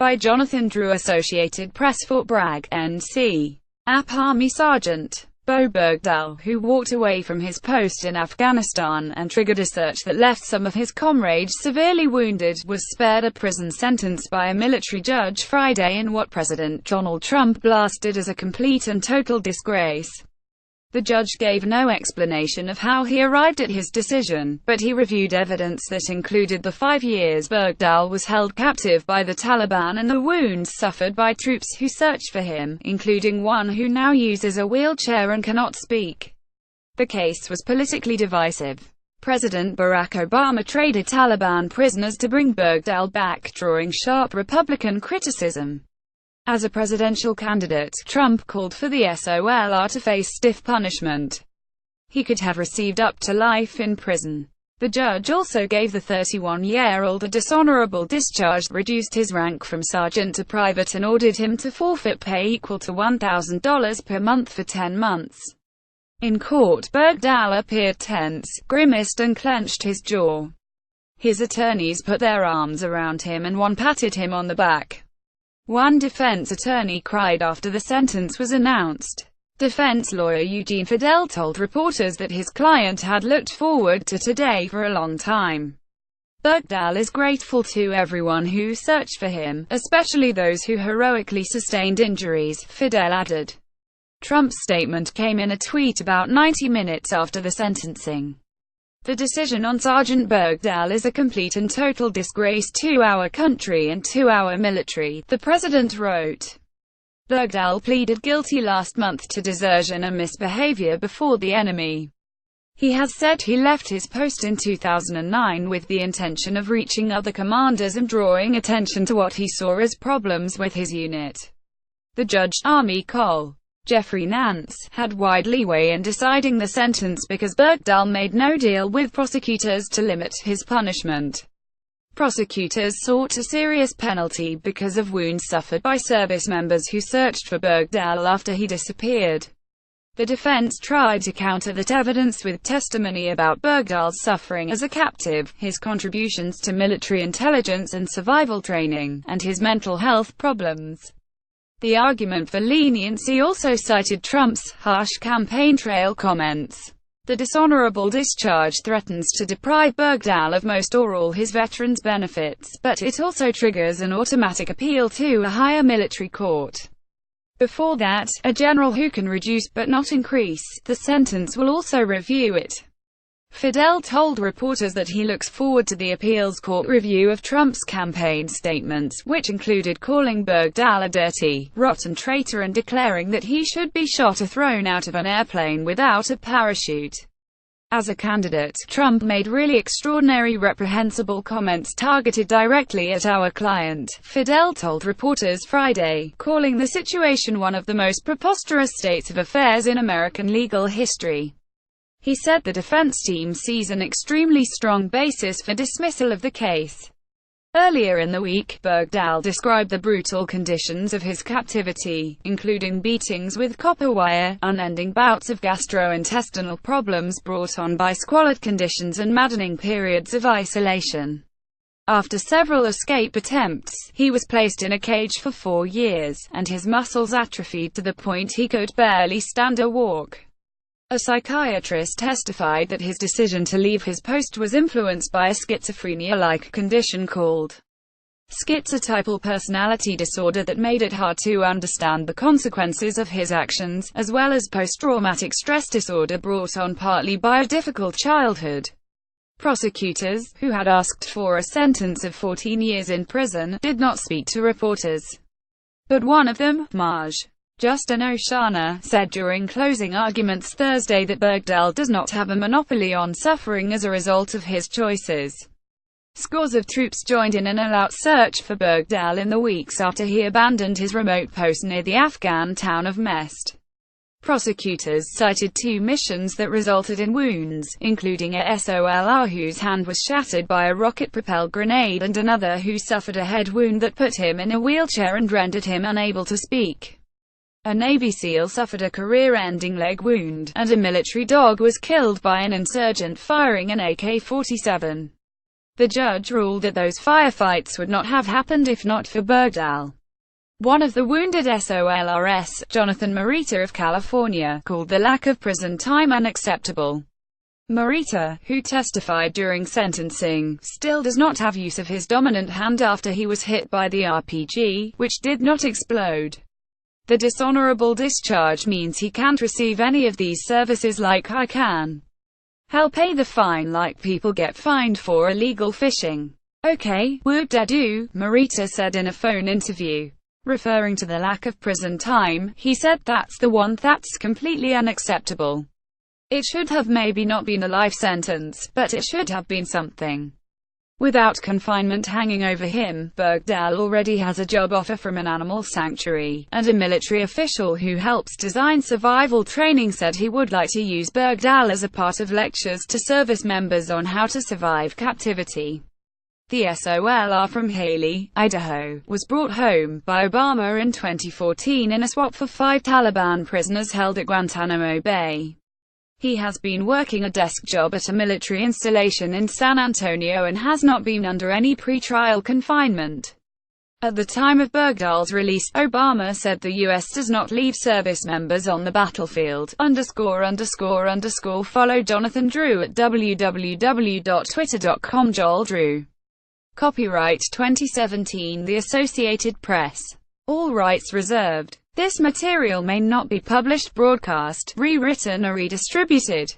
by Jonathan DREWAssociated Press for BRAGG, NC. Army Sgt. Bowe Bergdahl, who walked away from his post in Afghanistan and triggered a search that left some of his comrades severely wounded, was spared a prison sentence by a military judge Friday in what President Donald Trump blasted as a complete and total disgrace. The judge gave no explanation of how he arrived at his decision, but he reviewed evidence that included the 5 years Bergdahl was held captive by the Taliban and the wounds suffered by troops who searched for him, including one who now uses a wheelchair and cannot speak. The case was politically divisive. President Barack Obama traded Taliban prisoners to bring Bergdahl back, drawing sharp Republican criticism. As a presidential candidate, Trump called for the SOLR to face stiff punishment. He could have received up to life in prison. The judge also gave the 31-year-old a dishonorable discharge, reduced his rank from sergeant to private, and ordered him to forfeit pay equal to $1,000 per month for 10 months. In court, Bergdahl appeared tense, grimaced and clenched his jaw. His attorneys put their arms around him and one patted him on the back. One defense attorney cried after the sentence was announced. Defense lawyer Eugene Fidel told reporters that his client had looked forward to today for a long time. Bergdahl is grateful to everyone who searched for him, especially those who heroically sustained injuries, Fidel added. Trump's statement came in a tweet about 90 minutes after the sentencing. The decision on Sergeant Bergdahl is a complete and total disgrace to our country and to our military, the president wrote. Bergdahl pleaded guilty last month to desertion and misbehavior before the enemy. He has said he left his post in 2009 with the intention of reaching other commanders and drawing attention to what he saw as problems with his unit. The judge, Army Col. Jeffrey Nance, had wide leeway in deciding the sentence because Bergdahl made no deal with prosecutors to limit his punishment. Prosecutors sought a serious penalty because of wounds suffered by service members who searched for Bergdahl after he disappeared. The defense tried to counter that evidence with testimony about Bergdahl's suffering as a captive, his contributions to military intelligence and survival training, and his mental health problems. The argument for leniency also cited Trump's harsh campaign trail comments. The dishonorable discharge threatens to deprive Bergdahl of most or all his veterans' benefits, but it also triggers an automatic appeal to a higher military court. Before that, a general who can reduce but not increase the sentence will also review it. Fidel told reporters that he looks forward to the appeals court review of Trump's campaign statements, which included calling Bergdahl a dirty, rotten traitor and declaring that he should be shot or thrown out of an airplane without a parachute. As a candidate, Trump made really extraordinary, reprehensible comments targeted directly at our client, Fidel told reporters Friday, calling the situation one of the most preposterous states of affairs in American legal history. He said the defense team sees an extremely strong basis for dismissal of the case. Earlier in the week, Bergdahl described the brutal conditions of his captivity, including beatings with copper wire, unending bouts of gastrointestinal problems brought on by squalid conditions and maddening periods of isolation. After several escape attempts, he was placed in a cage for 4 years, and his muscles atrophied to the point he could barely stand or walk. A psychiatrist testified that his decision to leave his post was influenced by a schizophrenia-like condition called schizotypal personality disorder that made it hard to understand the consequences of his actions, as well as post-traumatic stress disorder brought on partly by a difficult childhood. Prosecutors, who had asked for a sentence of 14 years in prison, did not speak to reporters. But one of them, Maj. Justin Oshana, said during closing arguments Thursday that Bergdahl does not have a monopoly on suffering as a result of his choices. Scores of troops joined in an all-out search for Bergdahl in the weeks after he abandoned his remote post near the Afghan town of Mest. Prosecutors cited 2 missions that resulted in wounds, including a SOLR whose hand was shattered by a rocket-propelled grenade and another who suffered a head wound that put him in a wheelchair and rendered him unable to speak. A Navy SEAL suffered a career-ending leg wound, and a military dog was killed by an insurgent firing an AK-47. The judge ruled that those firefights would not have happened if not for Bergdahl. One of the wounded SOLRS, Jonathan Morita of California, called the lack of prison time unacceptable. Morita, who testified during sentencing, still does not have use of his dominant hand after he was hit by the RPG, which did not explode. The dishonorable discharge means he can't receive any of these services like I can. He'll pay the fine like people get fined for illegal fishing. Okay, would do, Morita said in a phone interview. Referring to the lack of prison time, he said that's the one that's completely unacceptable. It should have maybe not been a life sentence, but it should have been something. Without confinement hanging over him, Bergdahl already has a job offer from an animal sanctuary, and a military official who helps design survival training said he would like to use Bergdahl as a part of lectures to service members on how to survive captivity. The SOLR from Haley, Idaho, was brought home by Obama in 2014 in a swap for 5 Taliban prisoners held at Guantanamo Bay. He has been working a desk job at a military installation in San Antonio and has not been under any pre-trial confinement. At the time of Bergdahl's release, Obama said the U.S. does not leave service members on the battlefield, ____. Follow Jonathan Drew at www.twitter.com. Joel Drew. Copyright 2017 The Associated Press. All rights reserved. This material may not be published, broadcast, rewritten or redistributed.